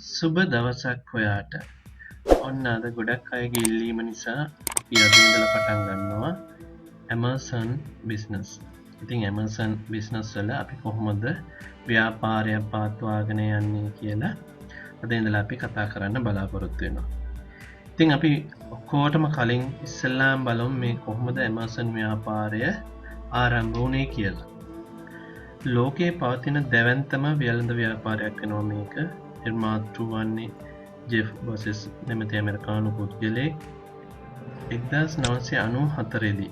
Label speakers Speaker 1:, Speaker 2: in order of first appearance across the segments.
Speaker 1: සුබ දවසක් ඔයාට. ඔන්න අද ගොඩක් අයගේ ඉල්ලීම නිසා අපි අද ඉඳලා පටන් ගන්නවා Amazon business. ඉතින් Amazon business වල අපි කොහොමද ව්‍යාපාරයක් පවත්වාගෙන යන්නේ කියලා අද ඉඳලා අපි කතා කරන්න බලාපොරොත්තු වෙනවා. ඉතින් අපි ඔක්කොටම කලින් ඉස්සෙල්ලාම බලමු මේ කොහොමද Amazon ව්‍යාපාරය ආරම්භ වුණේ කියලා. ලෝකයේ පවතින දැවැන්තම වෙළඳ ව්‍යාපාරයක් වෙනවා මේක. නිර්මාතෘ වන්නේ ජෙෆ් බොසෙස් නැමැති ඇමරිකානු පුද්ගලයෙක් 1994 දී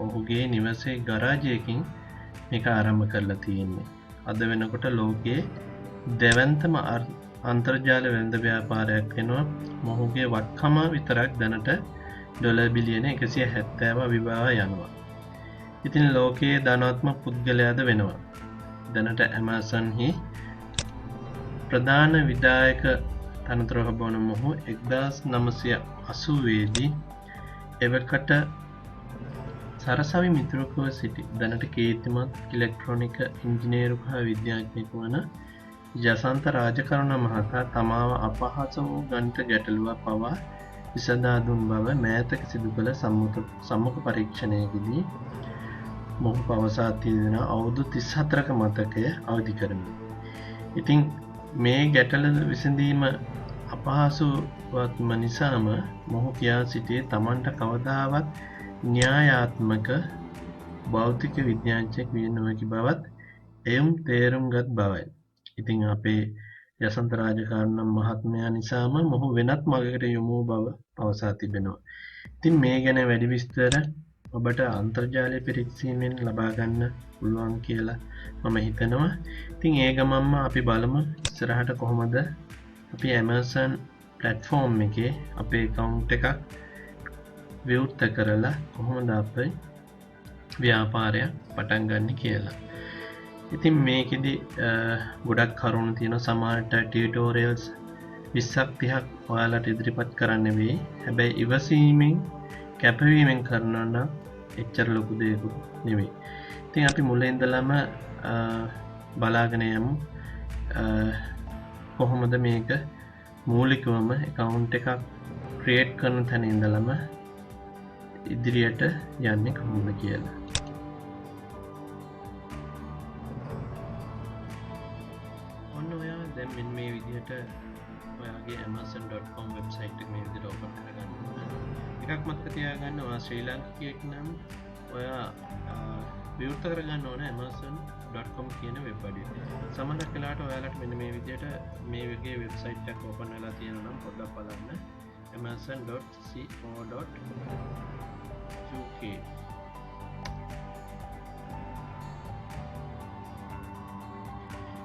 Speaker 1: ඔහුගේ නිවසේ ගරාජයකින් මේක ආරම්භ කරලා තියෙන්නේ. අද වෙනකොට ලෝකයේ දැවැන්තම අන්තර්ජාල වෙළඳ ව්‍යාපාරයක් වෙනවා. මොහුගේ වත්කම විතරක් දැනට ඩොලර් බිලියන 170 විභාග යනවා. ඉතින් ලෝකයේ ධනවත්ම පුද්ගලයාද වෙනවා. දැනට Amazonහි ප්‍රධාන විධායක තනතුර ලබන මොහු 1980 දී එවකට සරසවි මිතුරකුව සිටි දැනට කීර්තිමත් ඉලෙක්ට්‍රොනික ඉංජිනේරු හා විද්‍යාඥයෙකු වන ජසන්ත රාජකරුණ මහතා තමාව අපහාස වූ ගණිත ගැටලුවක් පවා විසඳා දුන් බව මෑතක සිදු කළ සම්මුඛ පරීක්ෂණයකදී මොහු පවසා තිබෙන අවුරුදු 34ක මතකය අවදි කරමින්. ඉතින් මේ ගැටල විසඳීම අපහසුවත්ම නිසාම මොහු කියා සිටියේ තමන්ට කවදාවත් න්‍යායාත්මක භෞතික විද්‍යාඥයෙක් විය නොහැකි බවත් එයුම් තේරුම් ගත් බවයි. ඉතින් අපේ යසන්ත රාජකාරණ මහත්මයා නිසාම මොහු වෙනත් මගකට යොමු බව පවසා තිබෙනවා. ඉතින් මේ ගැන වැඩි විස්තර ඔබට අන්තර්ජාලය පිරික්සීමෙන් ලබා ගන්න පුළුවන් කියලා මම හිතනවා. ඉතින් ඒ ගමන්ම අපි බලමු ඉස්සරහට කොහොමද අපි Amazon platform එකේ අපේ account එකක් විවෘත කරලා කොහොමද අපි ව්‍යාපාරය පටන් ගන්න කියලා. ඉතින් මේකෙදි ගොඩක් කරුණු තියෙනවා. සමහරට ටියුටෝරියල්ස් 20ක් 30ක් ඔයාලට ඉදිරිපත් කරන්න වෙයි. හැබැයි ඉවසීමෙන් කැපවීමෙන් කරනවා නම් එච්චර ලොකු දෙයක් නෙවෙයි. ඉතින් අපි මුලින් ඉඳලම බලාගෙන යමු කොහොමද මේක මූලිකවම account එකක් create කරන තැන ඉඳලම ඉදිරියට යන්නේ කොහොමද කියලා. ඔන්න ඔයා දැන් මෙන්න මේ විදිහට ඔයාගේ amazon.com වෙබ්සයිට් එක මේ විදිහට ඕපන් කරගන්න. එකක් මතක තියාගන්න ඔයා ශ්‍රී ලාංකිකයෙක් නම් ඔයා විවෘත කරගන්න ඕන amazon.com කියන වෙබ් අඩවිය. සමහරක් වෙලාවට ඔයාලට මෙන්න මේ විදිහට මේ වගේ වෙබ්සයිට් එකක් ඕපන් වෙලා තියෙනවා නම් පොඩ්ඩක් බලන්න amazon.co.uk.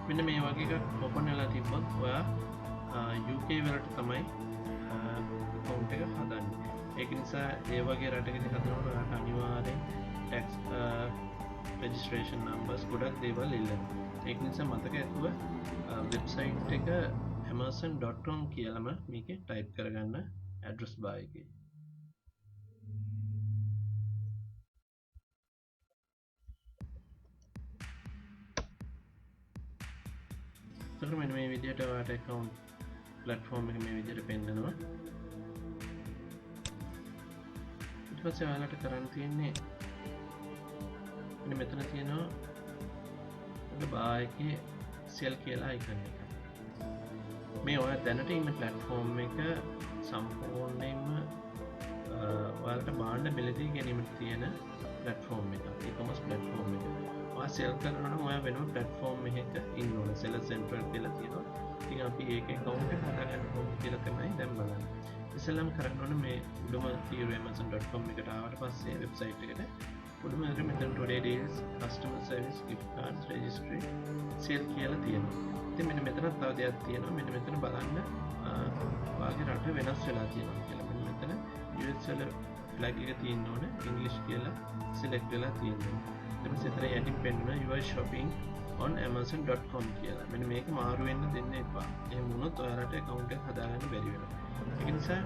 Speaker 1: මෙන්න මේ වගේ එකක් ඕපන් වෙලා තිබ්බොත් ඔයා UK වලට තමයි account එක හදන්නේ. ඒක නිසා ඒ වගේ රටකදී හදනකොට ඔයාලට අනිවාර්යෙන් tax registration numbers ගොඩක් දේවල් ඉල්ලනවා. ඒක නිසා මතක ඇතුව වෙබ්සයිට් එක amazon.com කියලාම මේකේ ටයිප් කරගන්න ඇඩ්‍රස් බාර් එකේ. එතකොට මෙන්න මේ විදිහට ඔයාලට account platform එක මේ විදිහට පෙන්නනවා. ඊට පස්සේ ඔයාලට කරන්න තියෙන්නේ මෙතන තියෙනවා ඔබ බාර් එකේ sell කියලා icon එක. මේ ඔයා දැනට ඉන්න platform එක සම්පූර්ණයෙන්ම ඔයාලට භාණ්ඩ මිලදී ගැනීමට තියෙන platform එක. e-commerce platform එක. ඔයා sell කරනවා නම් ඔයා වෙනම platform එකක ඉන්න ඕන. seller central කියලා තියෙනවා. ඉතින් අපි ඒකේ account එක හදාගන්න ඕන කියලා තමයි දැන් බලන්නේ. ඉස්සෙල්ලාම කරන්න ඕන මේ උඩම තියෙන amazon.com එකට ආවට පස්සේ වෙබ්සයිට් එකට උඩම මෙතන today deals customer service gift cards registry sale කියලා තියෙනවා. ඉතින් මෙන්න මෙතන තව දෙයක් තියෙනවා. මෙන්න මෙතන බලන්න ඔයාගේ රට වෙනස් වෙලා තියෙනවා කියලා. මෙන්න මෙතන US වල flag එක තියෙන්න ඕනේ. English කියලා select වෙලා තියෙනවා. ඊට පස්සේ එතන යටින් පෙන්නනවා your shopping on amazon.com කියලා. මෙන්න මේක මාරු වෙන්න දෙන්න එපා. එහෙම වුණොත් ඔයාලට account එක හදාගන්න බැරි වෙනවා. ඒක නිසා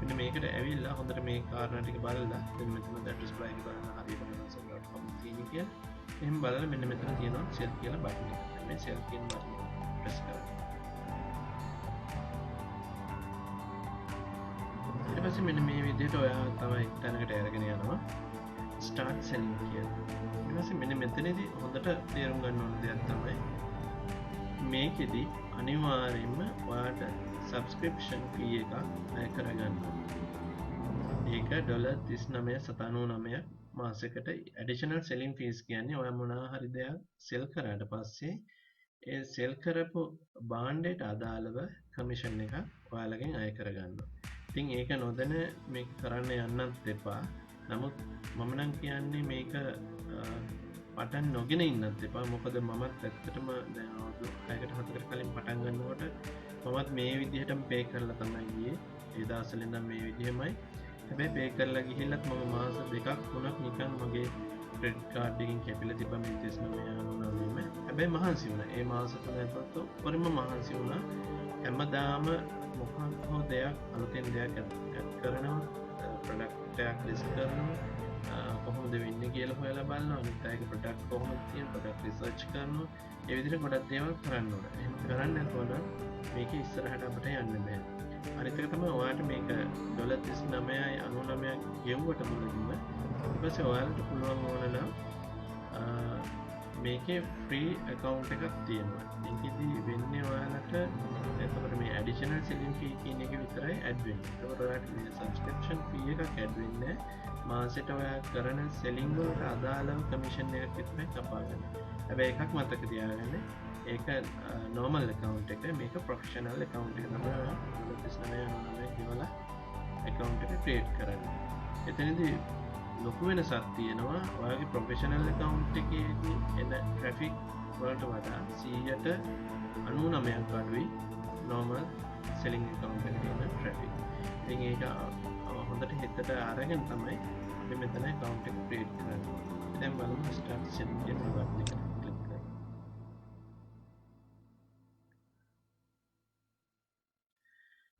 Speaker 1: මෙන්න මේකට ඇවිල්ලා හොඳට මේ කාරණා ටික බලලා මෙන්න මෙතන address bar එක බලන්න හරියට amazon.com තියෙන කියලා. එහෙම බලලා මෙන්න මෙතන තියෙනවා sell කියලා බටන් එක. මේ sell කියන බටන් එක press කරන්න. පස්සේ මෙන්න මේ විදිහට ඔයා තමයි තැනකට අරගෙන යනවා ස්ටාර්ට් සෙලින් කියලා. ඊට පස්සේ මෙන්න මෙතනදී හොඳට තේරුම් ගන්න ඕන දෙයක් තමයි මේකෙදි අනිවාර්යයෙන්ම ඔයාට සබ්ස්ක්‍රිප්ෂන් ෆී එකක් අය කරගන්න ඕනේ. ඒක $39.99 මාසෙකට ඇඩිෂනල් සෙලින් ෆීස් කියන්නේ ඔයා මොනවා හරි දෙයක් සෙල් කරාට පස්සේ ඒ සෙල් කරපු භාණ්ඩයට අදාළව කමිෂන් එකක් ඔයාලගෙන් අය කරගන්නවා. ඉතින් ඒක නොදැන මේක කරන්න යන්නත් එපා. නමුත් මම නම් කියන්නේ මේක පටන් නොගෙන ඉන්නත් එපා. මොකද මමත් ඇත්තටම දැන් අවුරුදු 6කට 4කට කලින් පටන් ගන්නකොට මමත් මේ විදිහටම පේ කරලා තමයි ගියේ. ඒ දවස්වල ඉඳන් මේ විදිහමයි. හැබැයි පේ කරලා ගිහිල්ලත් මම මාස 2ක් 3ක් නිකන් මගේ ක්‍රෙඩිට් කාඩ් එකකින් කැපිලා තිබ්බා මේ 39.99. හැබැයි මහන්සි වුණා. ඒ මාස 3 ඇතුළත උඩරිම මහන්සි වුණා. හැමදාම මොකක් හෝ දෙයක් අලුතෙන් දෙයක් ඇඩ් කරනවා, ප්‍රොඩක්ට් එකක් ලිස්ට් කරනවා, කොහොමද වෙන්නේ කියලා හොයලා බලනවා. අනිත් අයගේ ප්‍රොඩක්ට් කොහොමද තියෙන ප්‍රොඩක්ට් රිසර්ච් කරනවා. ඒ විදිහට ගොඩක් දේවල් කරන්න ඕන. එහෙම කරන්නේ නැතුව නම් මේක ඉස්සරහට අපිට යන්න බෑ. අනිත් එක තමයි ඔයාලට මේක $39.99 ගෙවුවට මුලදීම ඊට පස්සේ ඔයාලට පුළුවන් ඕන නම් මේකේ ෆ්‍රී account එකක් තියෙනවා. ඒකෙදි වෙන්නේ ඔයාලට එතකොට මේ additional selling fee කියන එක විතරයි add වෙන්නේ. ඒකට ඔයාලට මේ subscription fee එකක් add වෙන්නේ මාසෙට ඔයා කරන selling වලට අදාළව commission එකක් විතරයි කපා ගන්න. හැබැයි එකක් මතක තියාගන්න ඒක normal account එක මේක professional account එක තමයි ඔයා $39.99 ගෙවලා account එක create කරන්නේ. එතනදී ලොකු වෙනසක් තියෙනවා. ඔයාගේ ප්‍රොෆෙෂනල් account එකේදී එන traffic වලට වඩා 99% අඩුයි normal selling account එකේ එන traffic. ඉතින් ඒක හොඳට හිතට අරගෙන තමයි අපි මෙතන account එක create කරන්නේ. දැන් බලමු start selling කියන බටන් එක click කරලා.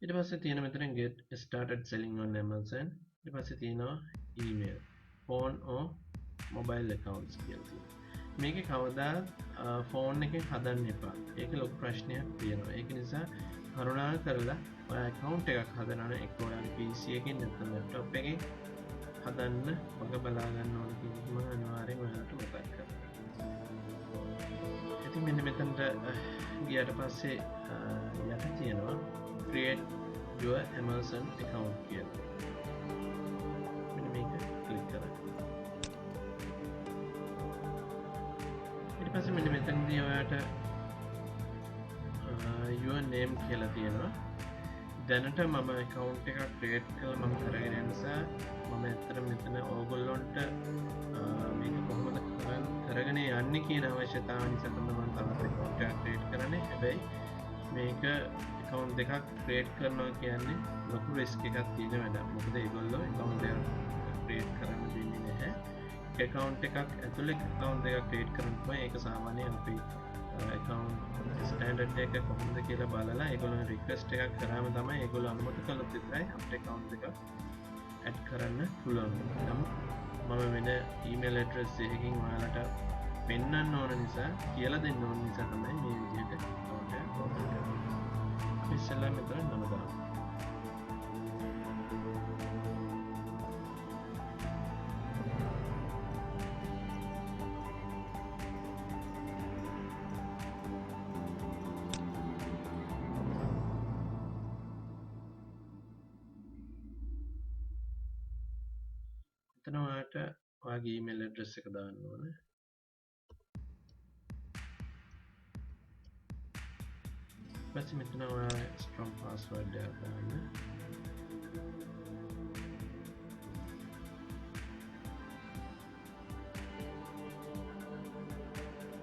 Speaker 1: ඊට පස්සේ තියෙන මෙතන get started selling on Amazon. ඊට පස්සේ තියෙනවා email, phone or mobile accounts කියලා තියෙනවා. මේකේ කවදා ෆෝන් එකෙන් හදන්න එපා. ඒක ලොකු ප්‍රශ්නයක් තියෙනවා. ඒක නිසා කරුණා කරලා ඔයා account එකක් හදනවා නම් එක්ක ඔයාගේ PC එකකින් නැත්නම් laptop එකකින් හදන්න වග බලා ගන්න ඕන කියන එක මම අනිවාර්යෙන් ඔයාලට මතක් කරනවා. ඉතින් මෙන්න මෙතනට ගියාට පස්සේ යට තියෙනවා create your Amazon account කියලා. මෙන්න මේක ක්ලික් කරලා. ඊට පස්සේ මෙන්න මෙතනදී ඔයාට your name කියලා තියෙනවා. දැනට මම account එකක් create කරලා මම කරගෙන යන නිසා මම ඇත්තට මෙතන ඕගොල්ලොන්ට මේක කොහොමද කරගෙන යන්නේ කියන අවශ්‍යතාව නිසා තමයි මම තවත් account එකක් create කරන්නේ. හැබැයි මේක account දෙකක් create කරනවා කියන්නේ ලොකු risk එකක් තියෙන වැඩක්. මොකද ඒගොල්ලෝ account එකක් create කරන්න දෙන්නේ නැහැ. account එකක් ඇතුලේ account දෙකක් create කරන්න පුළුවන්. ඒක සාමාන්‍යයෙන් අපි account standard එක කොහොමද කියලා බලලා ඒගොල්ලෝ request එකක් කරාම තමයි ඒගොල්ලෝ අනුමත කළොත් විතරයි අපේ account එක add කරන්න පුළුවන්. නමුත් මම වෙන email address එකකින් ඔයාලට පෙන්වන්න ඕන නිසා කියලා දෙන්න ඕන නිසා තමයි මේ විදිහට account එක open කරන්නේ. අපි ඉස්සෙල්ලා මෙතන නම දාමු. ඔයාට ඔයාගේ ඊමේල් ඇඩ්‍රස් එක දාන්න ඕනේ. ඊපස්සේ මෙතන ඔයා strong password එකක් දාන්න.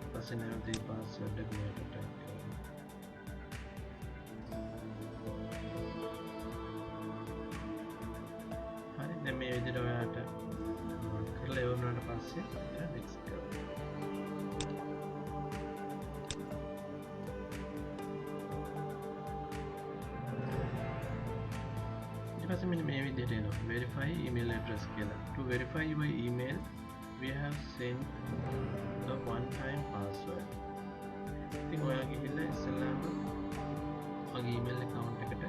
Speaker 1: ඊපස්සේ නැවත password එක මෙයාට type කරන්න. හරි දැන් මේ විදිහට ඔයාට කරලා ඉවරනාට පස්සේ next කරන්න. ඊට පස්සේ මෙන්න මේ විදිහට එනවා verify email address කියලා. To verify your email we have sent a one time password. ඉතින් ඔයා ගිහිල්ලා ඉස්සෙල්ලාම ඔයාගේ email account එකට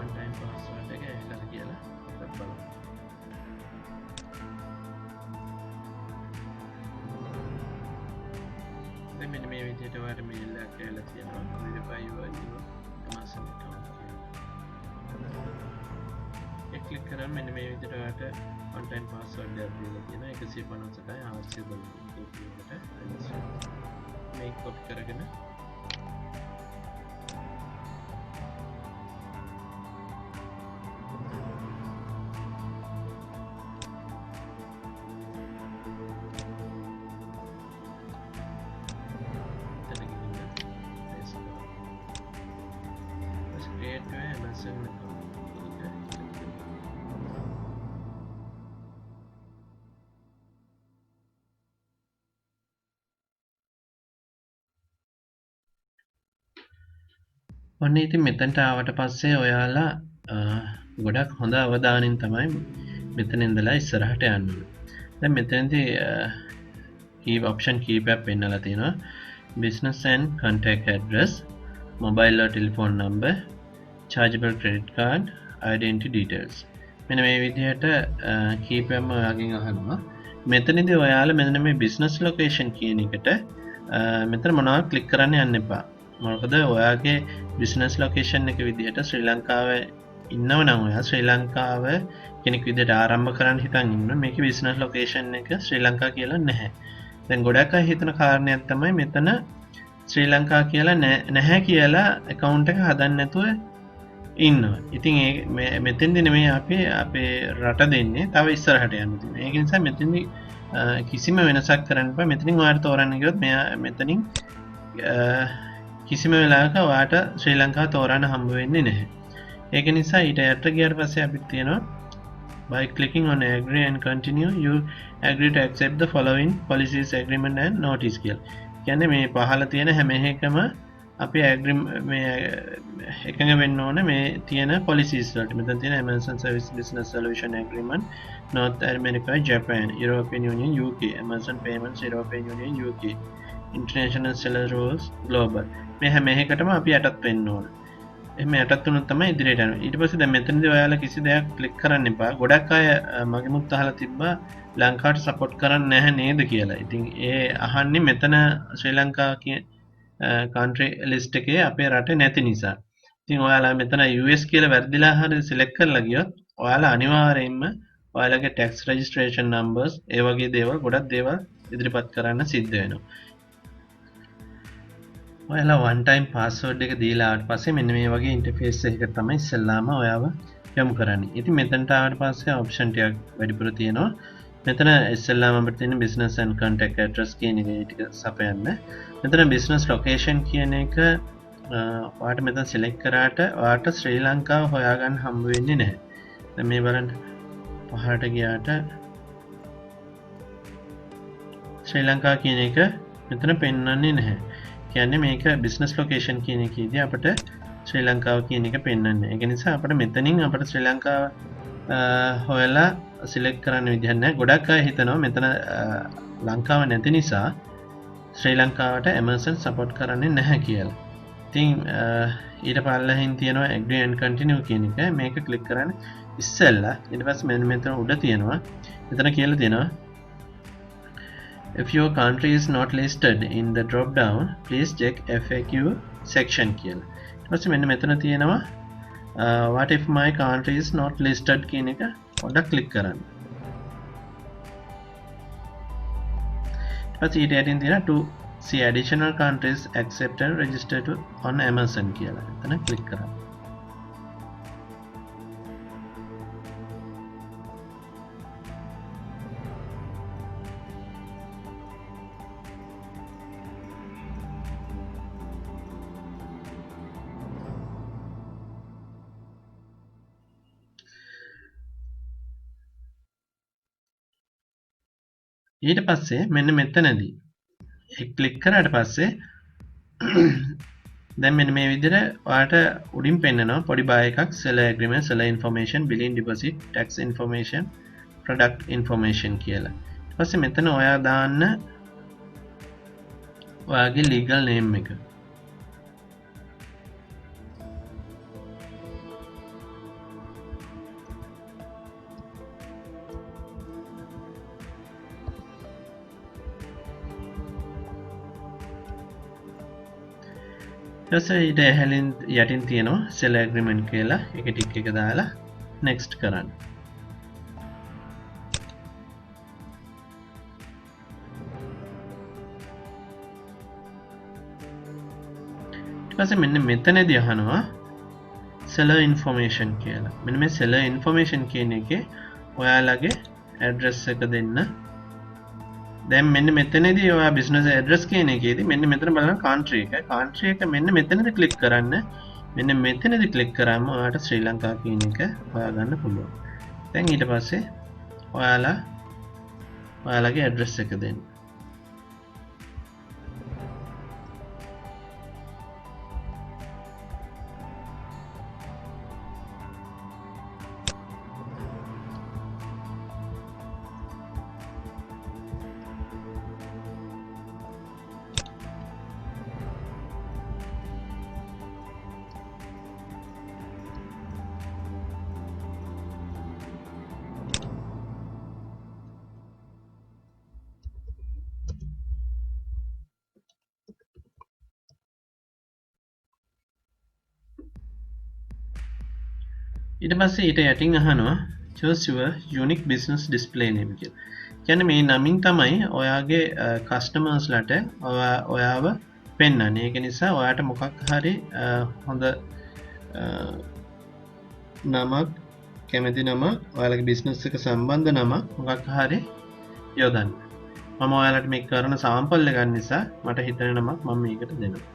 Speaker 1: one time password එක මේ විදිහට ඔයාලට මේල් එකක් ඇවිල්ලා තියෙනවා verify your new Amazon account කියලා. ඒක ක්ලික් කරාම මෙන්න මේ විදිහට ඔයාලට one time password එකක් දීලා තියෙනවා 158 912 මේක කොපි කරගෙන ඔන්න ඉතින් මෙතනට ආවට පස්සේ ඔයාලා ගොඩක් හොඳ අවධානයෙන් තමයි මෙතන ඉඳලා ඉස්සරහට යන්න ඕනේ. දැන් මෙතනදී key option කීපයක් පෙන්නලා තියෙනවා. business and contact address, mobile or telephone number, chargeable credit card, identity details. මෙන්න මේ විදිහට කීපයක්ම ඔයාගෙන් අහනවා. මෙතනදී ඔයාලා මෙන්න මේ business location කියන එකට මෙතන මොනවද ක්ලික් කරන්න යන්න එපා. මොකද ඔයාගේ බිස්නස් ලොකේෂන් එක විදිහට ශ්‍රී ලංකාවේ ඉන්නව නම් ඔයා ශ්‍රී ලංකාව කෙනෙක් විදිහට ආරම්භ කරන්න හිතන් ඉන්න මේකේ බිස්නස් ලොකේෂන් එක ශ්‍රී ලංකා කියලා නැහැ. දැන් ගොඩක් අය හිතන කාරණයක් තමයි මෙතන ශ්‍රී ලංකා කියලා නැහැ කියලා account එක හදන්න නැතුව ඉන්නවා. ඉතින් මේ මෙතෙන්දී නෙමෙයි අපි අපේ රට දෙන්නේ තව ඉස්සරහට යන්න තියෙනවා. ඒක නිසා මෙතෙන්දී කිසිම වෙනසක් කරන්න බෑ. මෙතනින් ඔයාලට තෝරන්න ගියොත් මෙයා මෙතනින් කිසිම වෙලාවක ඔයාට ශ්‍රී ලංකාව තෝරන්න හම්බ වෙන්නේ නැහැ. ඒක නිසා ඊට යට ගියාට පස්සේ අපිට තියෙනවා by clicking on agree and continue you agree to accept the following policies agreement and notice කියලා. කියන්නේ මේ පහළ තියෙන හැම එකම අපි agree මේ එකඟ වෙන්න ඕනේ මේ තියෙන policies වලට. මෙතන තියෙන Amazon Service Business Solution Agreement, North America, Japan, European Union, UK, Amazon Payments, European Union, UK, International Seller Rules, Global. මේ හැම එකකටම අපි යටත් වෙන්න ඕන. එහෙම යටත් වුණොත් තමයි ඉදිරියට යන්නේ. ඊට පස්සේ දැන් මෙතනදී ඔයාලා කිසි දෙයක් ක්ලික් කරන්න එපා. ගොඩක් අය මගෙමුත් අහලා තිබ්බා ලංකාවට සපෝට් කරන්නේ නැහැ නේද කියලා. ඉතින් ඒ අහන්නේ මෙතන ශ්‍රී ලංකා කියන country list එකේ අපේ රටේ නැති නිසා. ඉතින් ඔයාලා මෙතන US කියලා වැරදිලා හරි සිලෙක්ට් කරලා ගියොත් ඔයාලා අනිවාර්යයෙන්ම ඔයාලගේ tax registration numbers ඒ වගේ දේවල් ගොඩක් දේවල් ඉදිරිපත් කරන්න සිද්ධ වෙනවා. ඔයාලා one time password එක දීලා ආවට පස්සේ මෙන්න මේ වගේ ඉන්ටර්ෆේස් එකකට තමයි ඉස්සෙල්ලාම ඔයාව යොමු කරන්නේ. ඉතින් මෙතනට ආවට පස්සේ ඔප්ෂන් ටිකක් වැඩිපුර තියෙනවා. මෙතන ඉස්සෙල්ලාම අපිට තියෙන business and contact address කියන එක ටික සපයන්න. මෙතන business location කියන එක ඔයාට මෙතන select කරාට ඔයාට ශ්‍රී ලංකාව හොයාගන්න හම්බ වෙන්නේ නැහැ. දැන් මේ බලන්න පහළට ගියාට ශ්‍රී ලංකාව කියන එක මෙතන පෙන්වන්නේ නැහැ. කියන්නේ මේක business location කියන එකේදී අපිට ශ්‍රී ලංකාව කියන එක පෙන්වන්නේ. ඒක නිසා අපිට මෙතනින් අපිට ශ්‍රී ලංකාව හොයලා select කරන්න විදිහක් නැහැ. ගොඩක් අය හිතනවා මෙතන ලංකාව නැති නිසා ශ්‍රී ලංකාවට Amazon support කරන්නේ නැහැ කියලා. ඉතින් ඊට පල්ලෙහින් තියෙනවා agree and continue කියන එක. මේක click කරන්න ඉස්සෙල්ලා ඊට පස්සේ මෙතන උඩ තියෙනවා. මෙතන කියලා තියෙනවා if your country is not listed in the drop down please check FAQ section කියලා. ඊට පස්සේ මෙන්න මෙතන තියෙනවා what if my country is not listed කියන එක පොඩ්ඩක් ක්ලික් කරන්න. ඊට පස්සේ ඊට යටින් තියෙනවා to see additional countries accepted and registered on Amazon කියලා. එතන ක්ලික් කරන්න. ඊට පස්සේ මෙන්න මෙතනදී ක්ලික් කරාට පස්සේ දැන් මෙන්න මේ විදිහට ඔයාලට උඩින් පෙන්නනවා පොඩි බය එකක් seller agreement, seller information, billing deposit, tax information, product information කියලා. ඊට පස්සේ මෙතන ඔයා දාන්න ඔයාගේ legal name එක. ඊට ඊට ඇහැලින් යටින් තියෙනවා සෙල් ඇග්‍රීමන්ට් කියලා. ඒක ටික් එක දාලා next කරන්න. ඊට පස්සේ මෙන්න මෙතනදී අහනවා seller information කියලා. මෙන්න මේ seller information කියන එකේ ඔයාලගේ address එක දෙන්න. දැන් මෙන්න මෙතනදී ඔයා business address කියන එකේදී මෙන්න මෙතන බලන්න country එක. country එක මෙන්න මෙතනදී click කරන්න. මෙන්න මෙතනදී click කරාම ඔයාලට ශ්‍රී ලංකා කියන එක හොයාගන්න පුළුවන්. දැන් ඊට පස්සේ ඔයාලගේ address එක දෙන්න. ඊට පස්සේ ඊට යටින් අහනවා choose your unique business display name කියලා. කියන්නේ මේ නමින් තමයි ඔයාගේ කස්ටමර්ස්ලට ඔයාව පෙන්වන්නේ. ඒක නිසා ඔයාට මොකක් හරි හොඳ නමක් කැමති නමක් ඔයාලගේ බිස්නස් එක සම්බන්ධ නමක් මොකක් හරි යොදන්න. මම ඔයාලට මේ කරන සාම්පල් එකක් නිසා මට හිතෙන නමක් මම මේකට දෙනවා.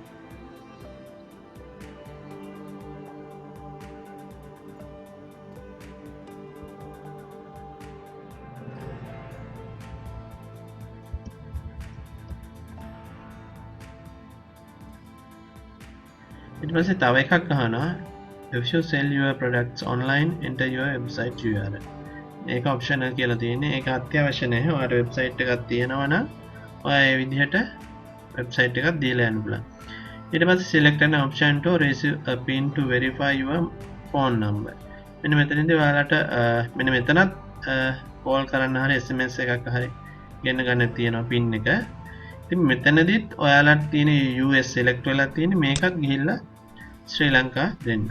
Speaker 1: ඊට පස්සේ තව එකක් අහනවා if you sell your products online enter your website URL. ඒක ඔප්ෂනල් කියලා තියෙන්නේ. ඒක අත්‍යවශ්‍ය නැහැ. ඔයාලට වෙබ්සයිට් එකක් තියෙනවා නම් ඔයා ඒ විදිහට වෙබ්සයිට් එකක් දීලා යන්න පුළුවන්. ඊට පස්සේ select an option to receive a pin to verify your phone number. මෙන්න මෙතනදී ඔයාලට මෙන්න මෙතනත් කෝල් කරන්න හරි SMS එකක් හරි ගෙන්න ගන්න තියෙනවා pin එක. ඉතින් මෙතනදිත් ඔයාලට තියෙන US select වෙලා තියෙන මේකත් ගිහිල්ලා ශ්‍රී ලංකා දෙන්න.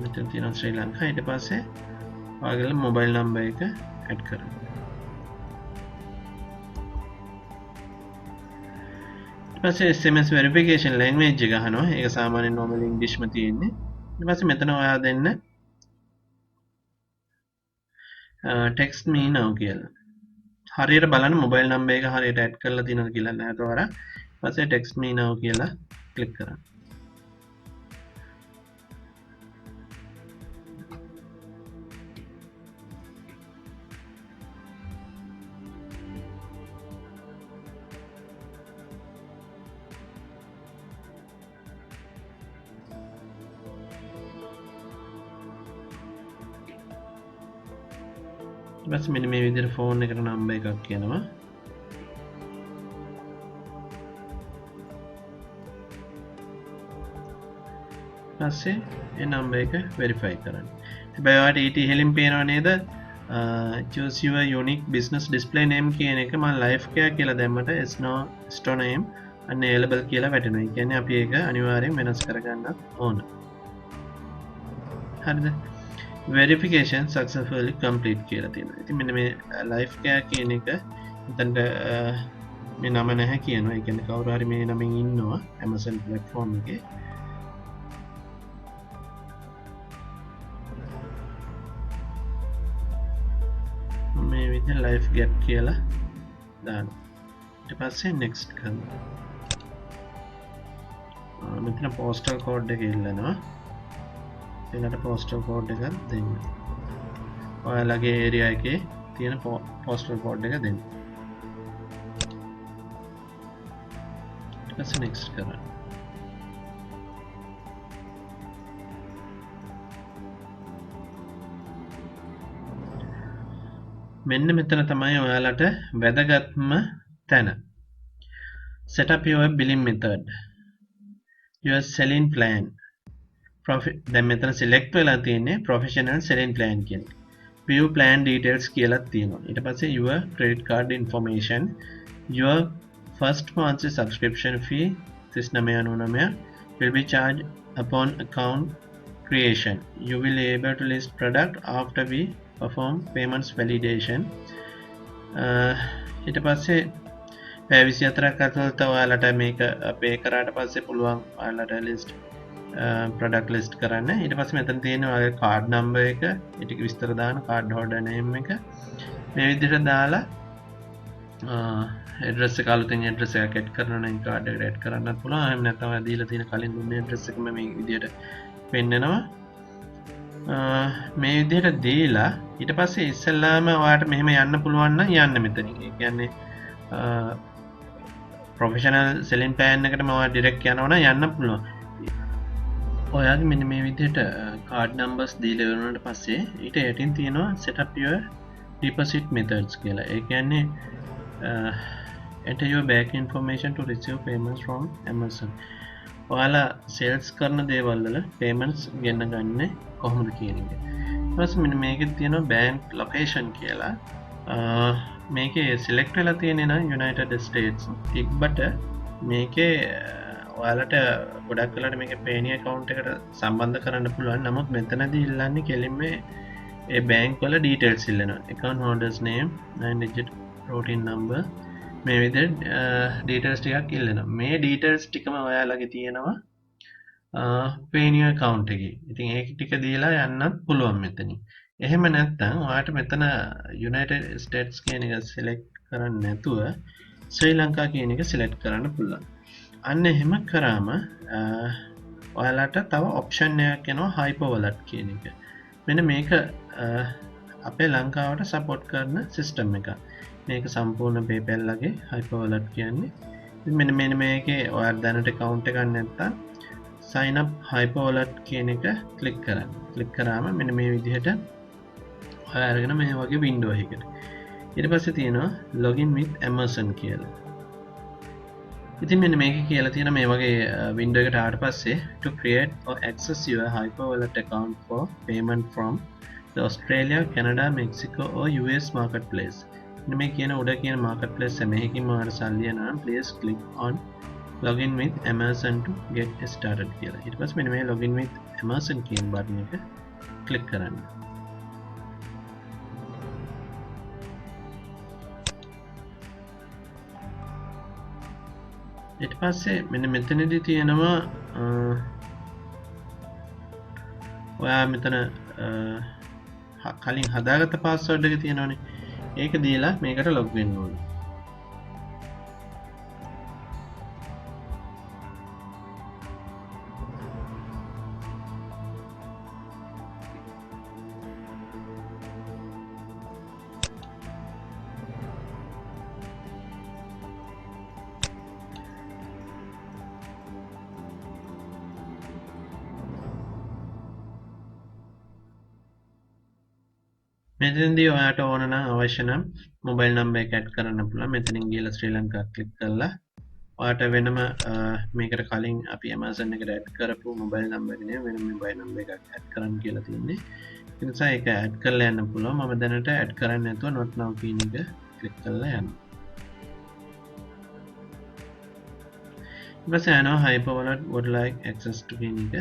Speaker 1: මෙතන තියෙනවා ශ්‍රී ලංකා. ඊට පස්සේ ඔයාගේ මොබයිල් නම්බර් එක ඇඩ් කරන්න. ඊට පස්සේ SMS verification language එක අහනවා. ඒක සාමාන්‍යයෙන් normal English ම තියෙන්නේ. ඊට පස්සේ මෙතන ඔයා දෙන්න text me now කියලා. හරියට බලන්න මොබයිල් නම්බර් එක හරියට ඇඩ් කරලා තියෙනවද කියලා නැත්නම් ඔයාලා ඊපස්සේ text me now කියලා ක්ලික් කරන්න. ඊට පස්සේ මෙන්න මේ විදිහට ෆෝන් එකට නම්බර් එකක් කියනවා. ඊපස්සේ ඒ නම්බර් එක වෙරිෆයි කරන්න. හැබැයි ඔයාලට ඊට ඉහළින් පේනව නේද choose your unique business display name කියන එක මම live care කියලා දැම්මට store name unavailable කියලා වැටෙනවා. ඒ කියන්නේ අපි ඒක අනිවාර්යෙන් වෙනස් කරගන්න ඕන. හරිද? verification successfully complete කියලා තියෙනවා. ඉතින් මෙන්න මේ live care කියන එක එතනට මේ නම නැහැ කියනවා. ඒ කියන්නේ කවුරු හරි මේ නමින් ඉන්නවා Amazon platform එකේ. මේ විදිහට live gap කියලා දානවා. ඊට පස්සේ next කරනවා. මෙතන postal code එක ඉල්ලනවා. ඊළඟට postal code එක දෙන්න. ඔයාලගේ area එකේ තියෙන postal code එක දෙන්න. ඊට පස්සේ next කරන්න. මෙන්න මෙතන තමයි ඔයාලට වැදගත්ම තැන. set up your billing method, your selling plan, දැන් මෙතන select වෙලා තියෙන්නේ professional selling plan කියන එක. view plan details කියලා තියෙනවා. ඊට පස්සේ your credit card information, your first month's subscription fee 3999 will be charged upon account creation. You will be able to list product after we perform payments validation. ඊට පස්සේ පැය 24ක් ඇතුළත ඔයාලට මේක පේ කරාට පස්සේ පුළුවන් ඔයාලට ලිස්ට් ප්‍රොඩක්ට් ලිස්ට් කරන්න. ඊට පස්සේ මෙතන තියෙන ඔයාගේ කාඩ් නම්බර් එක, ඊට විස්තර දාන කාඩ් හෝල්ඩර් නේම් එක මේ විදිහට දාලා ඇඩ්‍රස් එක අලුතෙන් ඇඩ්‍රස් එකක් ඇඩ් කරනවා නම් කාඩ් එකට ඇඩ් කරන්නත් පුළුවන්. එහෙම නැත්නම් ඔයා දීලා තියෙන කලින් දුන්න ඇඩ්‍රස් එකම මේ විදිහට පෙන්නනවා. මේ විදිහට දීලා ඊට පස්සේ ඉස්සෙල්ලාම ඔයාට මෙහෙම යන්න පුළුවන් නම් යන්න මෙතනින්. ඒ කියන්නේ ප්‍රොෆෙෂනල් සෙලින් ප්ලෑන් එකට මම ඩිරෙක්ට් යනවා නම් යන්න පුළුවන්. ඔයාගේ මෙන්න මේ විදිහට කාඩ් නම්බර්ස් දීලා ඉවරනට පස්සේ ඊට යටින් තියෙනවා set up your deposit methods කියලා. ඒ කියන්නේ enter your bank information to receive payments from Amazon. ඔයාලා සේල්ස් කරන දේවල් වල payments ගෙන්න ගන්න කොහොමද කියන එක. ඊට පස්සේ මෙන්න මේකේ තියෙනවා bank location කියලා. මේකේ select වෙලා තියෙන්නේ නම් United States. ඉක්බට මේකේ ඔයාලට ගොඩක් වෙලාට මේක Payoneer account එකට සම්බන්ධ කරන්න පුළුවන්. නමුත් මෙතනදී ඉල්ලන්නේ කෙලින්ම ඒ bank වල details ඉල්ලනවා. account holders name, 9 digit routing number මේ විදිහට details ටිකක් ඉල්ලනවා. මේ details ටිකම ඔයාලගේ තියෙනවා Payoneer account එකේ. ඉතින් ඒක ටික දීලා යන්නත් පුළුවන් මෙතනින්. එහෙම නැත්නම් ඔයාලට මෙතන United States කියන එක select කරන්න නැතුව ශ්‍රී ලංකා කියන එක select කරන්න පුළුවන්. අන්න එහෙම කරාම ඔයාලට තව ඔප්ෂන් එකක් එනවා hyper wallet කියන එක. මෙන්න මේක අපේ ලංකාවට සපෝට් කරන සිස්ටම් එකක්. මේක සම්පූර්ණ PayPal ලගේ hyper wallet කියන්නේ. ඉතින් මෙන්න මේකේ ඔයාලා දැනට account එකක් නැත්නම් sign up hyper wallet කියන එක ක්ලික් කරන්න. ක්ලික් කරාම මෙන්න මේ විදිහට ඔයා අරගෙන මේ වගේ window එකකට. ඊට පස්සේ තියෙනවා login with Amazon කියලා. ඉතින් මෙන්න මේක කියලා තියෙන මේ වගේ window එකට ආවට පස්සේ to create or access your hyper wallet account for payment from the Australia, Canada, Mexico or US marketplace. මෙන්න මේ කියන උඩ කියන marketplace එකකින් ඔයාලට සල්ලි යනවා නම් please click on login with Amazon to get started කියලා. ඊට පස්සේ මෙන්න මේ login with Amazon කියන බටන් එක ක්ලික් කරන්න. ඊට පස්සේ මෙන්න මෙතනදී තියෙනවා ඔයා මෙතන කලින් හදාගත්ත පාස්වර්ඩ් එක තියෙනවනේ. ඒක දීලා මේකට ලොග් වෙන්න ඕනේ. මෙතනදී ඔයාට ඕන නම් අවශ්‍ය නම් මොබයිල් නම්බර් එක ඇඩ් කරන්න පුළුවන්. මෙතනින් ගිහලා ශ්‍රී ලංකා ක්ලික් කරලා ඔයාට වෙනම මේකට කලින් අපි Amazon එකට ඇඩ් කරපු මොබයිල් නම්බර් එක නේ වෙනම මොබයිල් නම්බර් එකක් ඇඩ් කරන්න කියලා තියෙන්නේ. ඒ නිසා ඒක ඇඩ් කරලා යන්න පුළුවන්. මම දැනට ඇඩ් කරන්නේ නැතුව not now කියන එක ක්ලික් කරලා යනවා. ඊපස්සේ යනවා hyper wallet would like access to කියන එක.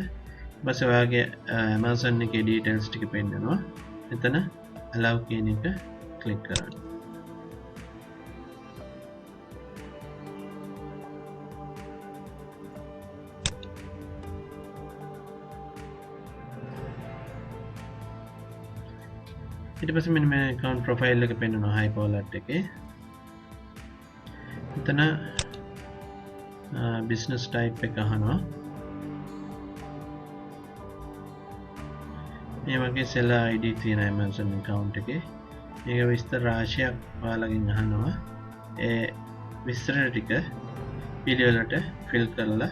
Speaker 1: ඊපස්සේ ඔයාගේ Amazon එකේ details ටික පෙන්නනවා. එතන allow කියන එක ක්ලික් කරන්න. ඊට පස්සේ මෙන්න මේ account profile එක පෙන්නනවා hyper wallet එකේ. එතන business type එක අහනවා. මේ වගේ seller ID තියෙන Amazon account එකේ. මේක විස්තර රාශියක් ඔයාලගෙන් අහනවා. ඒ විස්තර ටික පිළිවෙලට fill කරලා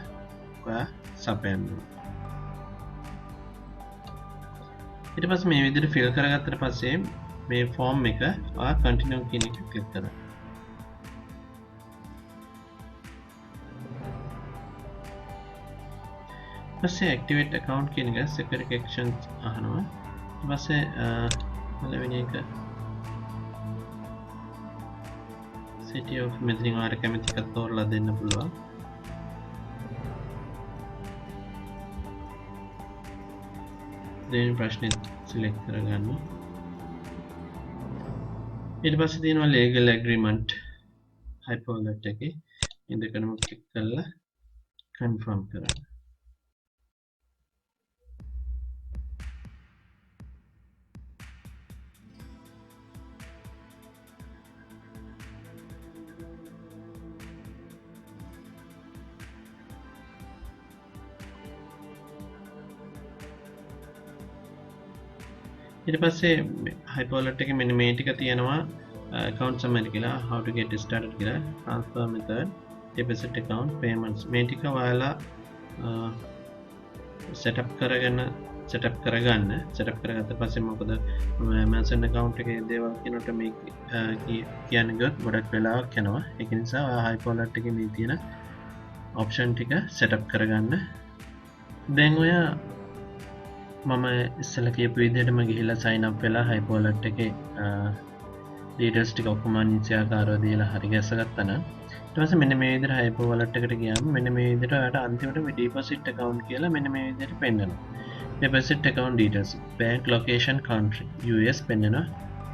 Speaker 1: ඔයා සපයන්න. ඊට පස්සේ මේ විදිහට fill කරගත්තට පස්සේ මේ form එක ඔයා continue කියන එක click කරන්න. පස්සේ activate account කියන එක security actions අහනවා. ඊට පස්සේ පළවෙනි එක city of මෙතනින් ඔයාලට කැමති එකක් තෝරලා දෙන්න පුළුවන්. දෙවෙනි ප්‍රශ්නේ select කරගන්න. ඊට පස්සේ තියෙනවා legal agreement hyperwallet එකේ මේ දෙකම ක්ලික් කරලා confirm කරන්න. ඊට පස්සේ hyperwallet එකේ මෙන්න මේ ටික තියෙනවා account summary කියලා how to get started කියලා transfer method deposit account payments මේ ටික ඔයාලා setup කරගත්ත පස්සේ මොකද Amazon account එකේ දේවල් කියනකොට මේ කියන්නේ ගොඩක් වෙලාවක් යනවා ඒක නිසා hyperwallet එකේ මේ තියෙන option ටික setup කරගන්න දැන් ඔයා මම ඉස්සෙල්ලා කියපු විදිහටම ගිහිල්ලා sign up වෙලා hyperwallet එකේ details ටික ඔක්කොම නිශ්චයාකාරව දීලා හරි ගැස්සගත්තා නම් ඊට පස්සේ මෙන්න මේ විදිහට hyperwallet එකට ගියාම මෙන්න මේ විදිහට ඔයාලට අන්තිමට මේ deposit account කියලා මෙන්න මේ විදිහට පෙන්නනවා deposit account details bank location country US පෙන්නනවා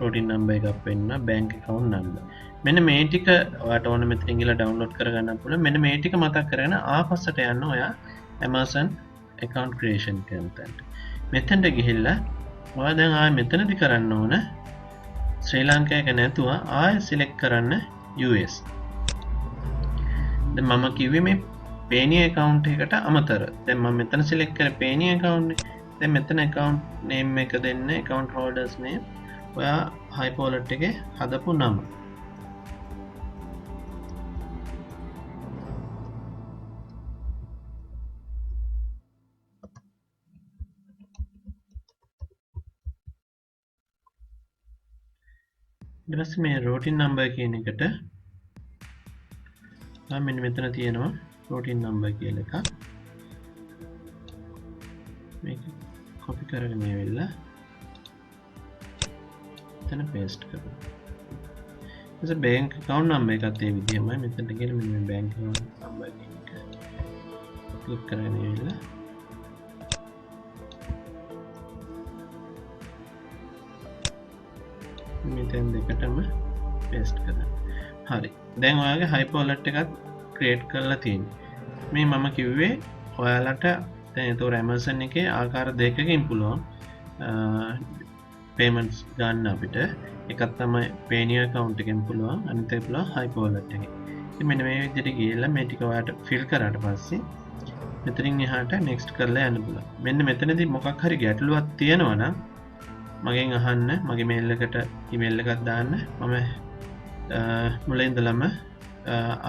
Speaker 1: routing number එකක් පෙන්නනවා bank account number මෙන්න මේ ටික ඔයාලට ඕන මෙතනින් ගිහලා download කරගන්න පුළුවන් මෙන්න මේ ටික මතක් කරගෙන ආපස්සට යන්න ඔයා Amazon account creation කියන තැනට මෙතෙන්ට ගිහිල්ලා ඔයා දැන් ආයෙ මෙතනදි කරන්න ඕන ශ්‍රී ලංකා එක නැතුව ආයෙ සිලෙක්ට් කරන්න US. දැන් මම කිව්වේ මේ Payoneer account එකට අමතර. දැන් මම මෙතන සිලෙක්ට් කරේ Payoneer account එක. දැන් මෙතන account name එක දෙන්න account holders name ඔයා hyperwallet එකේ හදපු නම. ඊට පස්සේ මේ routing number කියන එකට මෙන්න මෙතන තියෙනවා routing number කියලා එකක් මේක copy කරගෙන ඇවිල්ලා එතන paste කරනවා ඊට bank account number එකත් ඒ විදිහමයි මෙතනට ගිහලා මෙන්න මේ bank account number කියන එක click කරගෙන ඇවිල්ලා මෙතෙන් දෙකටම paste කරන්න. හරි. දැන් ඔයාගේ hyperwallet එකක් create කරලා තියෙනවා. මේ මම කිව්වේ ඔයාලට දැන් ඒතොර Amazon එකේ ආකාර දෙකකින් පුළුවන් payments ගන්න අපිට. එකක් තමයි Payoneer account එකෙන් පුළුවන් අනිත් එක පුළුවන් hyperwallet එකෙන්. ඉතින් මෙන්න මේ විදිහට ගිහලා මේ ටික ඔයාලට fill කරාට පස්සේ මෙතනින් එහාට next කරලා යන්න පුළුවන්. මෙන්න මෙතනදී මොකක් හරි ගැටලුවක් තියෙනවා නම් මගෙන් අහන්න මගේ මේල් එකට ඊමේල් එකක් දාන්න මම මුලින් ඉඳලම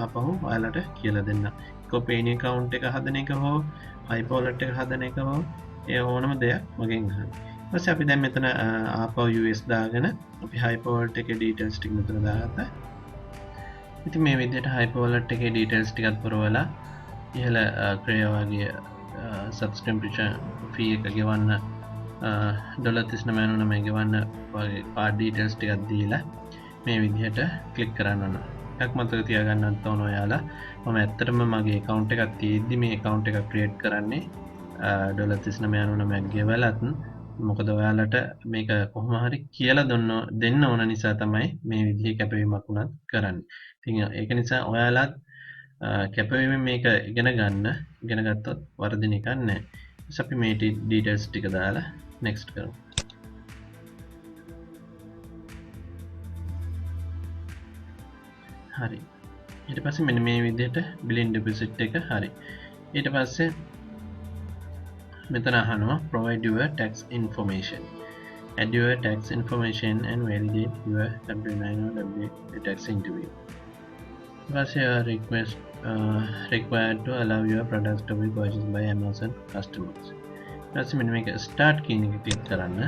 Speaker 1: ආපහු ඔයාලට කියලා දෙන්න. Payoneer account එක හදන එක හෝ hyperwallet එක හදන එක හෝ ඒ ඕනම දෙයක් මගෙන් අහන්න. ඊට පස්සේ අපි දැන් මෙතන ආපහු US දාගෙන අපි hyperwallet එකේ details ටික මෙතන දාගත්තා. ඉතින් මේ විදිහට hyperwallet එකේ details ටිකත් පුරවලා ඉහළ ක්‍රේ වගේ subscription fee එක ගෙවන්න $39.99 ගෙවන්න වගේ card details ටිකක් දීලා මේ විදිහට ක්ලික් කරන්න ඕන. එකක් මතක තියාගන්නත් ඕන ඔයාලා මම ඇත්තටම මගේ account එකක් තියෙද්දි මේ account එක create කරන්නේ $39.99 ගෙවලත් මොකද ඔයාලට මේක කොහොම හරි කියලා දෙන්න ඕන නිසා තමයි මේ විදිහේ කැපවීමක් උනත් කරන්නේ. ඉතින් ඒක නිසා ඔයාලත් කැපවීමෙන් මේක ඉගෙන ගත්තොත් වරදින එකක් නැහැ. අපි මේ details ටික දාලා next කරමු. හරි. ඊට පස්සේ මෙන්න මේ විදිහට billing deposit එක හරි. ඊට පස්සේ මෙතන අහනවා provide your tax information. Add your tax information and validate your W9 or W tax interview. Request required to allow your products to be purchased by Amazon customers. Let's make a start key click කරන්න.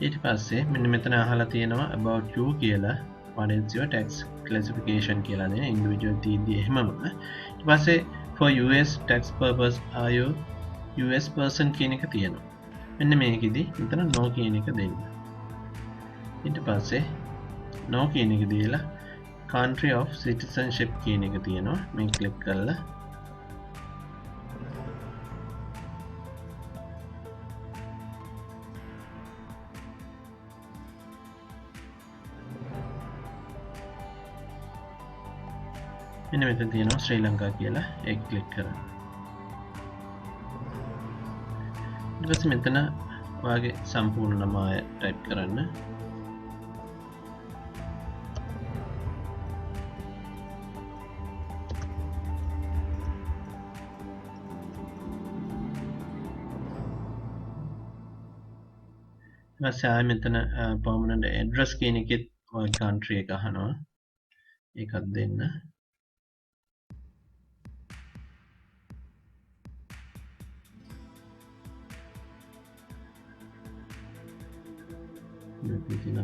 Speaker 1: ඊට පස්සේ මෙන්න මෙතන අහලා තියෙනවා about you කියලා what is your tax classification කියලා දෙන individual තීන්දුව එහෙමම ඊට පස්සේ for US tax purpose are you US person කියන එක තියෙනවා මෙන්න මේකෙදි මෙතන no කියන එක දෙන්න ඊට පස්සේ no කියන එක දීලා country of citizenship කියන එක තියෙනවා මේ ක්ලික් කරලා මෙන්න මෙතන තියෙනවා ශ්‍රී ලංකා කියලා ඒක ක්ලික් කරන්න. ඊට පස්සේ මෙතන ඔයාගේ සම්පූර්ණ නම ටයිප් කරන්න. ඊට පස්සේ ආයෙ මෙතන permanent address කියන එකෙත් ඔයාගේ country එක අහනවා. ඒකත් දෙන්න.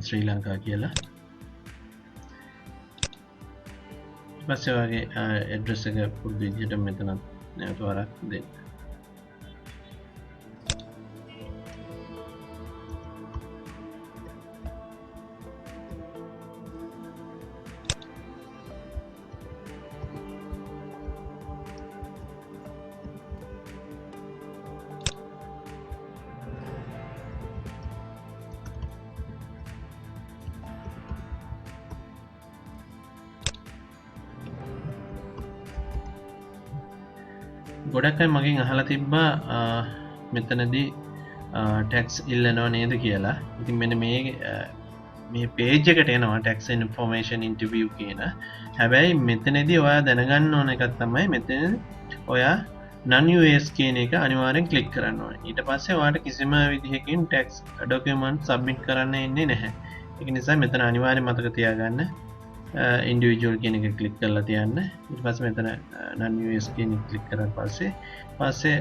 Speaker 1: ශ්‍රී ලංකා කියලා ඊට පස්සේ ඔයාගේ ඇඩ්‍රස් එක පුරුදු විදිහට මෙතන නැවත වරක් දෙන්න. ගොඩක් අය මගෙන් අහලා තිබ්බා මෙතනදී ටැක්ස් ඉල්ලනවා නේද කියලා. ඉතින් මෙන්න මේ page එකට එනවා tax information interview කියන. හැබැයි මෙතනදී ඔයා දැනගන්න ඕන එකක් තමයි මෙතන ඔයා non US කියන එක අනිවාර්යෙන් ක්ලික් කරන්න ඕනේ. ඊට පස්සේ ඔයාට කිසිම විදිහකින් tax document submit කරන්න එන්නේ නැහැ. ඒක නිසා මෙතන අනිවාර්යෙන් මතක තියාගන්න individual කියන එක ක්ලික් කරලා තියන්න. ඊට පස්සේ මෙතන non US කියන එක ක්ලික් කරලා පස්සේ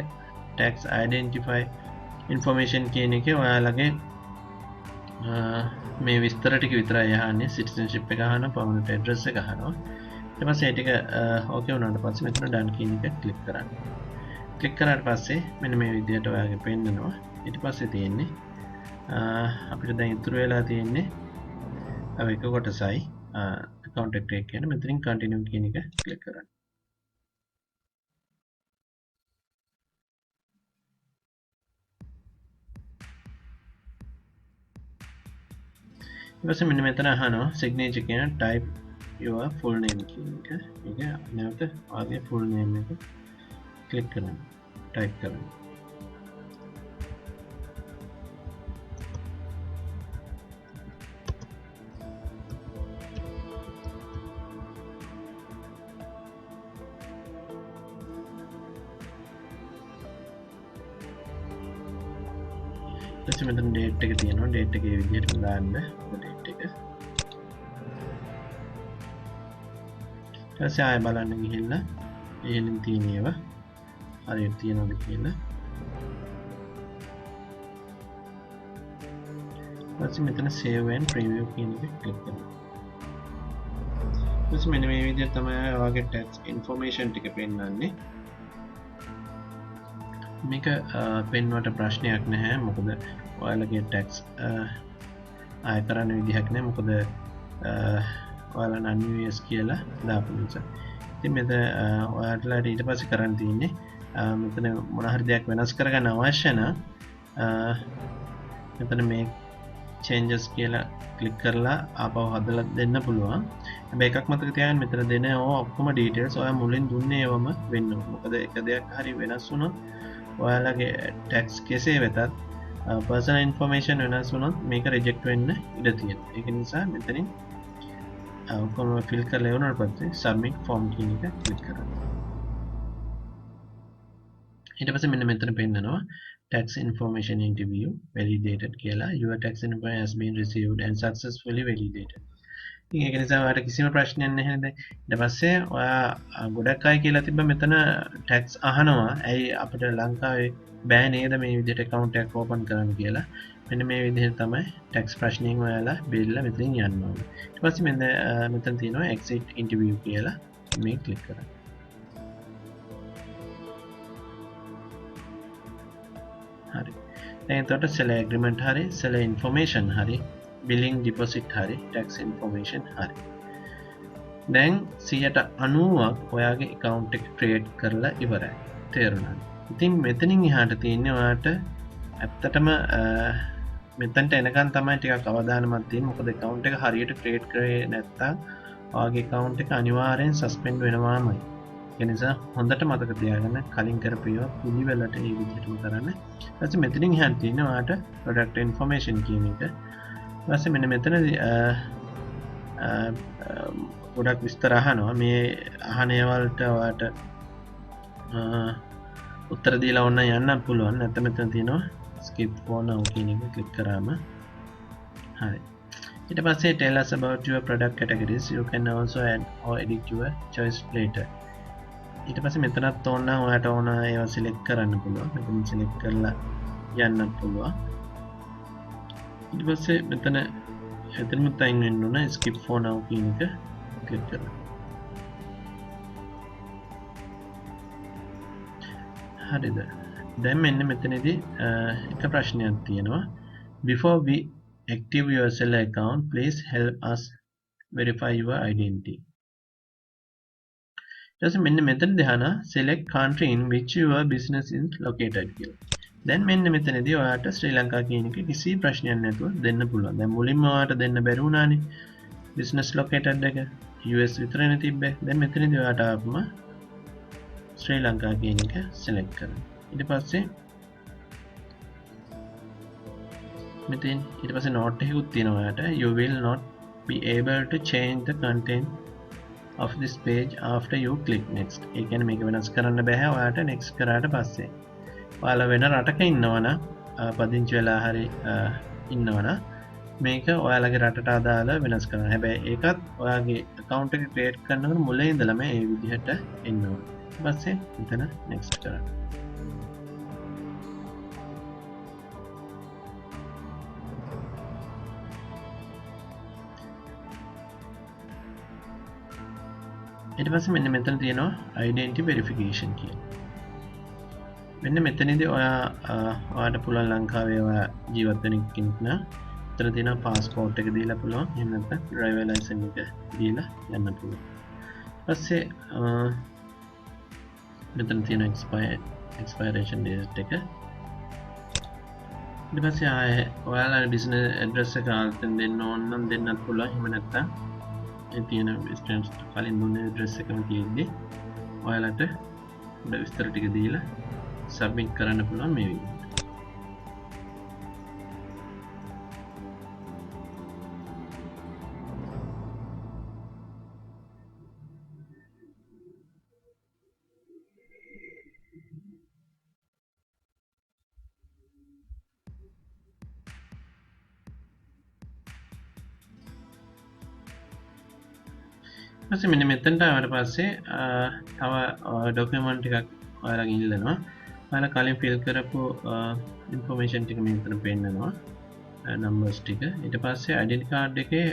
Speaker 1: tax identify information කියන එකේ ඔයාලගේ මේ විස්තර ටික විතරයි අහන්නේ. citizenship එක අහනවා, permanent address එක අහනවා. ඊට පස්සේ ඒ ටික ඕකේ වුණාට පස්සේ මෙතන done කියන එක ක්ලික් කරන්න. ක්ලික් කරාට පස්සේ මෙන්න මේ විදිහට ඔයාගේ පෙන්නනවා. ඊට පස්සේ තියෙන්නේ අපිට දැන් ඉතුරු වෙලා තියෙන්නේ අව එක කොටසයි contact එක කියන මෙතනින් continue කියන එක ක්ලික් කරන්න. ඊට පස්සේ මෙන්න මෙතන අහනවා signature කියන type your full name කියන එක. ඒක නැවත ඔයාගේ full name එක ක්ලික් කරන්න. type කරන්න. ඊට මෙතන date එක තියෙනවා. date එකේ විදිහට දාන්න. date එක. ඊට පස්සේ ආයෙ බලන්න ගිහිල්ලා එහෙලින් තියෙන ඒවා හරියට තියෙනවද කියලා. ඊට මෙතන save and preview කියන එක ක්ලික් කරන්න. ඊට මෙන්න මේ විදිහට තමයි ඔයාගේ tax information ටික පෙන්නන්නේ. මේක පෙන්වුවට ප්‍රශ්නයක් නැහැ. මොකද ඔයාලගේ tax ආය කරන්න විදිහක් නැහැ. මොකද ඔයාලා non US කියලා දාපු නිසා. ඉතින් මෙතන ඔයාලට ඊට පස්සේ කරන්න තියෙන්නේ මෙතන මොන හරි දෙයක් වෙනස් කරගන්න අවශ්‍ය නම් මෙතන මේ changes කියලා ක්ලික් කරලා ආපහු හදලා දෙන්න පුළුවන්. හැබැයි එකක් මතක තියාගන්න මෙතන දෙන ඔක්කොම details ඔයා මුලින් දුන්නේ ඒවම වෙන්න ඕනේ. මොකද එක දෙයක් හරි වෙනස් වුණොත් ඔයාලගේ tax කෙසේ වෙතත් personal information වෙනස් වුණොත් මේක reject වෙන්න ඉඩ තියෙනවා. ඒක නිසා මෙතනින් ඔක්කොම fill කරලා ඉවරනට පස්සේ submit form කියන එක ක්ලික් කරන්න. ඊට පස්සේ මෙන්න මෙතන පෙන්නනවා tax information interview validated කියලා. Your tax information has been received and successfully validated. ඒක නිසා ඔයාලට කිසිම ප්‍රශ්නයක් නැහැ නේද? ඊට පස්සේ ඔයා ගොඩක් අය කියලා තිබ්බ මෙතන ටැක්ස් අහනවා. ඇයි අපිට ලංකාවේ බෑ නේද මේ විදිහට account එකක් open කරන්න කියලා. මෙන්න මේ විදිහට තමයි ටැක්ස් ප්‍රශ්نين ඔයාලා බෙල්ල මෙතනින් යන්න ඕනේ. ඊට පස්සේ මෙතන තියෙනවා exit interview කියලා. මේ ක්ලික් කරන්න. හරි. දැන් එතකොට seller agreement හරි seller information හරි billing deposit හරි tax information හරි. දැන් 90ක් ඔයාගේ account එක create කරලා ඉවරයි. තේරුණාද? ඉතින් මෙතනින් එහාට තියෙන්නේ ඔයාට ඇත්තටම මෙතනට එනකන් තමයි ටිකක් අවධානමත් තියෙන්නේ. මොකද account එක හරියට create කරේ නැත්නම් ඔයාගේ account එක අනිවාර්යෙන් suspend වෙනවාමයි. ඒ නිසා හොඳට මතක තියාගන්න කලින් කරපු ඒවා පිළිවෙලට ඒ විදිහටම කරන්න. ඊට පස්සේ මෙතනින් එහාට තියෙන්නේ ඔයාට product information කියන එක. ඊට පස්සේ මෙන්න මෙතනදී ගොඩක් විස්තර අහනවා. මේ අහන ඒවාට ඔයාට උත්තර දීලා ඕන යන්න පුළුවන්. නැත්නම් මෙතන තියෙනවා skip for now කියන එක ක්ලික් කරාම හරි. ඊට පස්සේ tell us about your product categories. You can also add or edit your choice later. ඊට පස්සේ මෙතනත් ඕන නම් ඔයාට ඕන ඒවා select කරන්න පුළුවන්. මෙතන select කරලා යන්න පුළුවන්. ඊට පස්සේ එතනම තයින් වෙන්න ඕන skip for now කියන එක ක්ලික් කරලා. හරිද? දැන් මෙන්න මෙතනදී එක ප්‍රශ්නයක් තියෙනවා. Before we active your seller account, please help us verify your identity. ඊට මෙන්න මෙතනදී අහන select country in which your business is located කියලා. දැන් මෙන්න මෙතනදී ඔයාට ශ්‍රී ලංකා කියන එක කිසි ප්‍රශ්නයක් නැතුව දෙන්න පුළුවන්. දැන් මුලින්ම ඔයාට දෙන්න බැරි වුණානේ. business located එක US විතරනේ තිබ්බේ. දැන් මෙතනදී ඔයාට ආපම ශ්‍රී ලංකා කියන එක select කරන්න. ඊට පස්සේ මෙතෙන් ඊට පස්සේ note එකකුත් තියෙනවා ඔයාට. You will not be able to change the content of this page after you click next. ඒ කියන්නේ මේක වෙනස් කරන්න බෑ ඔයාට next කරාට පස්සේ. ඔයාලා වෙන රටක ඉන්නවනම් පදිංචි වෙලා හරි ඉන්නවනම් මේක ඔයාලගේ රටට අදාළ වෙනස් කරන්න. හැබැයි ඒකත් ඔයාගේ account එක create කරනකොට මුලින් ඉඳලම ඒ විදිහට එන්න ඕනේ. ඊට පස්සේ මෙතන next කරන්න. ඊට පස්සේ මෙන්න මෙතන තියෙනවා identity verification කියලා. මෙන්න මෙතනදී ඔයාට පුළුවන් ලංකාවේ ඔයා ජීවත් වෙන කෙනෙක් නම් මෙතන තියෙනවා passport එක දීලා පුළුවන්. එහෙම නැත්නම් driver license එක දීලා යන්න පුළුවන්. ඊට පස්සේ මෙතන තියෙන expiration date එක. ඊට පස්සේ ආයේ ඔයාලා business address එක ආල්තෙන් දෙන්න ඕන නම් දෙන්නත් පුළුවන්. එහෙම නැත්නම් තියෙන ස්ටන්ස් කලින් දුන්න ඇඩ්‍රස් එකම තියෙද්දි ඔයාලට විස්තර ටික දීලා සබ්මිට් කරන්න පුළුවන් මේ විදිහට. පස්සේ මෙන්න මෙතනට ආවට පස්සේ තව ඩොකියුමන්ට් ටිකක් ඔයාලගෙන් ඉල්ලනවා. ඔයාලා කලින් ෆිල් කරපු ඉන්ෆර්මේෂන් ටික මෙතන පෙන්නනවා. නම්බර්ස් ටික. ඊට පස්සේ ඩෙන්ටි කාඩ් එකේ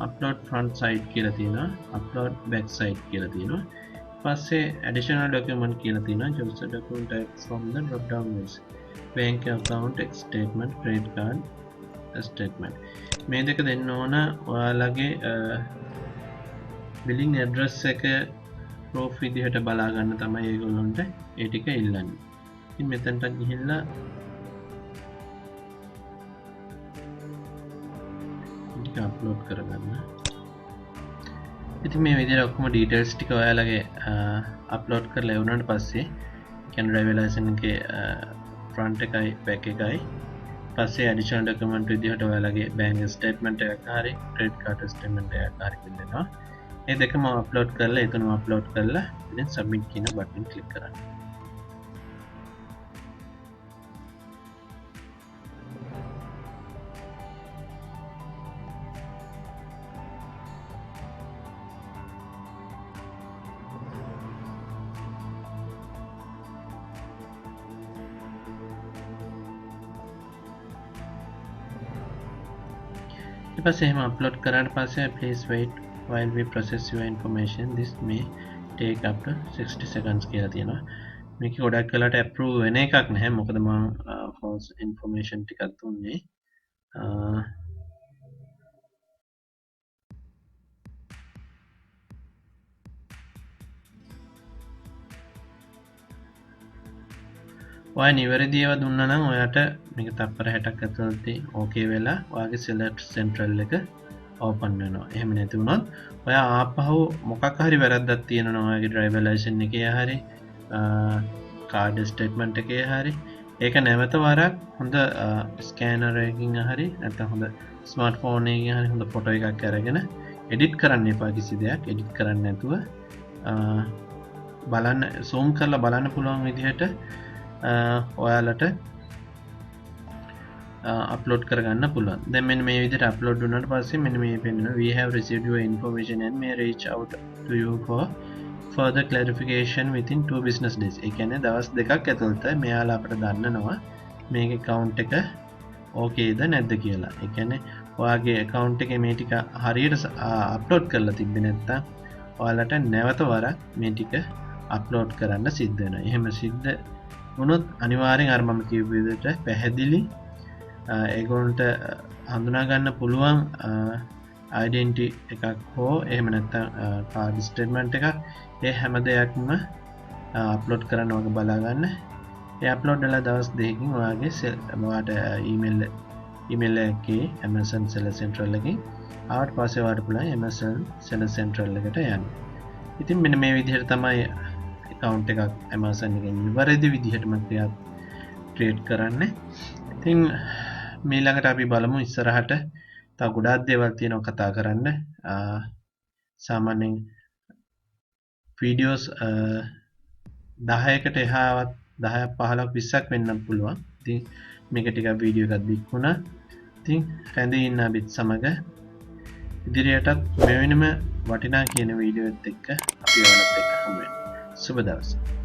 Speaker 1: අප්ලෝඩ් ෆ්‍රන්ට් සයිඩ් කියලා තියෙනවා. අප්ලෝඩ් බෑක් සයිඩ් කියලා තියෙනවා. ඊට පස්සේ ඇඩිෂනල් ඩොකියුමන්ට් කියලා තියෙනවා. choose the document type from the drop down list. bank account statement, credit card statement. මේ දෙක දෙන්න ඕන ඔයාලගේ billing address එක proof විදිහට බලා ගන්න තමයි ඒගොල්ලන්ට ඒ ටික ඉල්ලන්නේ. ඉතින් මෙතනට ගිහිල්ලා ටික අප්ලෝඩ් කරගන්න. ඉතින් මේ විදිහට ඔක්කොම details ටික ඔයාලගේ අප්ලෝඩ් කරලා එවුනට පස්සේ කියන්නේ driver license එකේ front එකයි back එකයි පස්සේ additional document විදිහට ඔයාලගේ bank statement එකක් හරි credit card statement එකක් හරි දෙනවා. ඒ දෙකම අප්ලෝඩ් කරලා එතනම අප්ලෝඩ් කරලා ඉතින් සබ්මිට් කියන බටන් ක්ලික් කරන්න. ඊට පස්සේ එහෙම අප්ලෝඩ් කරාට පස්සේ please wait while we process your information, this may take up to 60 seconds කියලා තියෙනවා. මේක ගොඩක් වෙලාට approve වෙන එකක් නැහැ. මොකද මම false information ටිකක් දුන්නේ. ඔය නිවැරදි ඒවා දුන්නා නම් ඔයාට මේක තප්පර 60ක් ඇතුළතදී ඕකේ වෙලා ඔයාගේ select central එක ඕපන් වෙනවා. එහෙම නැති වුණොත් ඔයා ආපහු මොකක් හරි වැරද්දක් තියෙනවා ඔයාගේ driver license එකේ හරි card statement එකේ හරි ඒක නැවත වරක් හොඳ ස්කෑනර් එකකින් හරි නැත්නම් හොඳ ස්මාර්ට්ෆෝන් එකකින් හරි හොඳ ෆොටෝ එකක් අරගෙන එඩිට් කරන්න එපා. කිසි දෙයක් එඩිට් කරන්න නැතුව බලන්න zoom කරලා බලන්න පුළුවන් විදිහට ඔයාලට අප්ලෝඩ් කරගන්න පුළුවන්. දැන් මෙන්න මේ විදිහට අප්ලෝඩ් වුණාට පස්සේ මෙන්න මේ පෙන්නනවා we have received your information and may reach out to you for further clarification within 2 business days. ඒ කියන්නේ දවස් දෙකක් ඇතුළත මෙයාලා අපිට දන්නනවා මේකේ account එක ඕකේද නැද්ද කියලා. ඒ කියන්නේ ඔයාගේ account එකේ මේ ටික හරියට අප්ලෝඩ් කරලා තිබ්බේ නැත්නම් ඔයාලට නැවත වරක් මේ ටික අප්ලෝඩ් කරන්න සිද්ධ වෙනවා. එහෙම සිද්ධ වුණොත් අනිවාර්යෙන් අර මම කියපු විදිහට පැහැදිලි ඒගොල්ලන්ට හඳුනා ගන්න පුළුවන් ඩෙන්ටි එකක් හෝ එහෙම නැත්නම් කාඩ් ස්ටේට්මන්ට් එකක් ඒ හැම දෙයක්ම අප්ලෝඩ් කරන්න වගේ බලා ගන්න. ඒ අප්ලෝඩ් වෙලා දවස් දෙකකින් ඔයාගේ ඔයාට ඊමේල් එකේ Amazon Seller Central එකකින් ආවට පස්සේ ඔයාට පුළුවන් Amazon Seller Central එකට යන්න. ඉතින් මෙන්න මේ විදිහට තමයි account එකක් Amazon එකෙන් නිවැරදි විදිහටම ක්‍රියේට් කරන්න. ඉතින් ඊළඟට අපි බලමු ඉස්සරහට තව ගොඩාක් දේවල් තියෙනවා කතා කරන්න. සාමාන්‍යයෙන් වීඩියෝස් 10කට එහාවත් 10ක් 15ක් 20ක් වෙන්නත් පුළුවන්. ඉතින් මේක ටිකක් වීඩියෝ එකක් දික් වුණා. ඉතින් රැඳී ඉන්න අපිත් සමග ඉදිරියටත් මෙවැනිම වටිනා කියන වීඩියෝ එකත් එක්ක අපි ඔයාලත් එක්ක හමු වෙනවා. සුබ දවසක්.